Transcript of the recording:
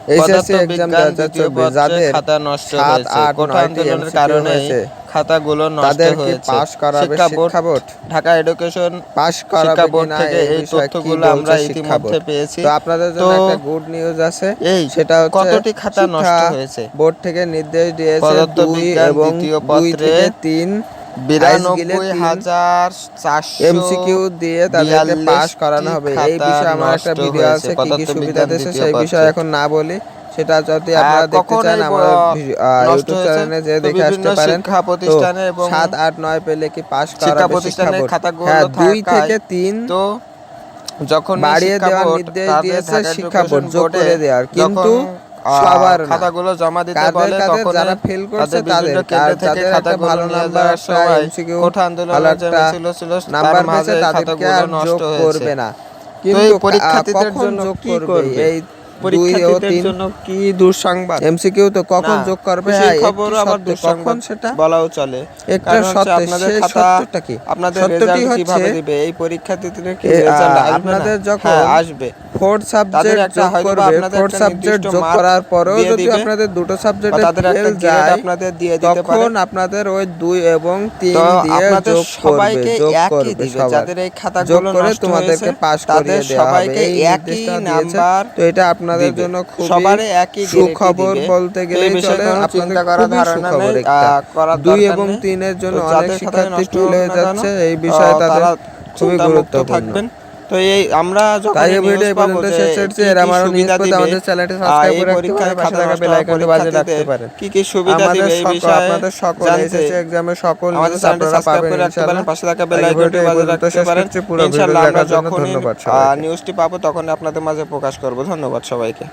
পদার্থ HSC exam বিজ্ঞান দ্বিতীয় 2024 পত্রে যাদের খাতা নষ্ট 7, হয়েছে, 8, কোঠা 9টি আন্দোলনের এমসিকিউ কারণে হয়েছে খাতাগুলো নষ্ট তাদের কি হয়েছে। পাস করাবে শিক্ষা বোর্ড? ঢাকা এডুকেশন পাস শিক্ষা করাবে বোর্ড কিনা থেকে এই এই বিষয়ে কি তথ্যগুলো বলছে আমরা শিক্ষা ইতিমধ্যে বোর্ড? পেয়েছি। তো আপনাদের তো জন্য একটা গুড নিউজ আছে, এই সেটা হচ্ছে কতটি খাতা শিক্ষা নষ্ট হয়েছে? বোর্ড থেকে নির্দেশ দিয়েছে পদার্থ 2 বিজ্ঞান এবং দ্বিতীয় 2 পত্রে থেকে 3 হাইস গেলে 3 এমসিকিউ দিয়ে তাদেরকে পাস করানো 3,442টি হবে। এই খাতা বিষয়ে আমার একটা নষ্ট ভিডিও হয়েছে আছে, কি কি পদার্থ সুবিধা বিজ্ঞান দিয়েছে দ্বিতীয় সেই বিষয়ে পত্রে। এখন না বলি, সেটা যদি আপনারা দেখতে কখন চান এই আমার নষ্ট ইউটিউব হয়েছে? চ্যানেলে যেয়ে তো দেখে বিভিন্ন আসতে পারেন। শিক্ষা তো প্রতিষ্ঠানে এবং 7, 8, 9 পেলে কি পাস শিক্ষা করাবে শিক্ষা প্রতিষ্ঠানের বোর্ড? হ্যাঁ, খাতাগুলো 2 থাকায় থেকে 3 তো যখনই বাড়িয়ে শিক্ষা দেওয়ার বোর্ড নির্দেশ তাদের দিয়েছে ঢাকা শিক্ষা এডুকেশন বোর্ড, যোগ বোর্ডে করে দেওয়ার, যখন কিন্তু সবার না। খাতাগুলো জমা দিতে কাদের বলে কাদের তখন যারা ফেল করছে তাদের বিভিন্ন তাদের, কেন্দ্র আর থেকে যাদের একটা খাতাগুলো ভালো নিয়ে নাম্বার, যাওয়ার একটা সময় এমসিকিউ কোঠা ভালো আন্দোলনের যে একটা মিছিল ছিল তার নাম্বার পেয়েছে মাঝে তাদেরকে খাতাগুলো আর যোগ নষ্ট হয়েছে। করবে না। তো এই কিন্তু পরীক্ষার্থীদের কখন জন্য যোগ কি করবে করবে? এই 2 ও পরীক্ষার্থীদের 3 জন্য কি দুঃসংবাদ? এমসিকিউ? তো কখন না, যোগ করবে? খুশির হ্যাঁ, একটি খবরও আবার শর্তে। কখন দুঃসংবাদ সেটা? বলাও চলে। একটা কারণ হচ্ছে শর্তে, আপনাদের সেই খাতা, শর্তটা কি? আপনাদের শর্তটি রেজাল্ট হচ্ছে কিভাবে দিবে? এই পরীক্ষার্থীদের কি রেজাল্ট আসবে না? আপনাদের হ্যাঁ, যখন আসবে। 4 তাদের সাবজেক্ট একটা যোগ হয়তোবা করবে, আপনাদের 4 একটা সাবজেক্ট নির্দিষ্ট যোগ মার্ক করার পরেও দিয়ে যদি দিবে আপনাদের 2টো বা সাবজেক্টে তাদের ফেল একটা গ্রেড যায়, আপনাদের দিয়ে দিতে পারে। তখন আপনাদের ওই 2 এবং তো 3 দিয়ে আপনাদের যোগ করবে, সবাইকে যোগ একই করবে দিবে, সবার। যাদের এই যোগ খাতাগুলো করে নষ্ট তোমাদেরকে হয়েছে পাস তাদের করিয়ে দেওয়া হবে, সবাইকে এই একই নির্দেশটা দিয়েছে। নাম্বার তো এটা আপনাদের দিবে, জন্য খুবই সবারই একই গ্রেডই সুখবর দিবে। বলতে তো এই গেলেই বিষয়ে চলে, কোনো আপনাদের চিন্তা করার খুবই ধারণা নেই, সুখবর একটা। করার 2 দরকার এবং নেই। 3 এর তো জন্য অনেক যাদের খাতায় শিক্ষার্থী নষ্ট ফেল হোক হয়ে না কেন যাচ্ছে, এই বিষয়ে তাদের তারা খুবই চিন্তামুক্ত গুরুত্বপূর্ণ। থাকবেন। তো এই আমরা তাই যখনই এই নিউজ ভিডিও এই পাবো পর্যন্ত যে শেষ করছি। কি এর কি আমারও নিউজ সুবিধা পেতে দিবে, আমাদের চ্যানেলটি সাবস্ক্রাইব এই করে রাখতে পারেন, পরীক্ষায় পাশে খাতা থাকা নষ্ট বেল হওয়া আইকনটি বাজিয়ে রাখতে পরীক্ষার্থীদের পারেন। কি কি সুবিধা দিবে এই বিষয়ে আপনাদের সকল জানতে এসএসসি এক্সামের সকল আমাদের নিউজ চ্যানেলটি আপনারা সাবস্ক্রাইব পাবেন করে রাখতে পারেন, ইনশাআল্লাহ। পাশে থাকা তাই বেল এই আইকনটি ভিডিওটি এই বাজিয়ে পর্যন্ত রাখতে শেষ পারেন। করছি। পুরো ভিডিওটি ইনশাআল্লাহ আমরা দেখার জন্য যখনই ধন্যবাদ সবাইকে। নিউজটি পাবো তখন আপনাদের মাঝে প্রকাশ করব। ধন্যবাদ সবাইকে।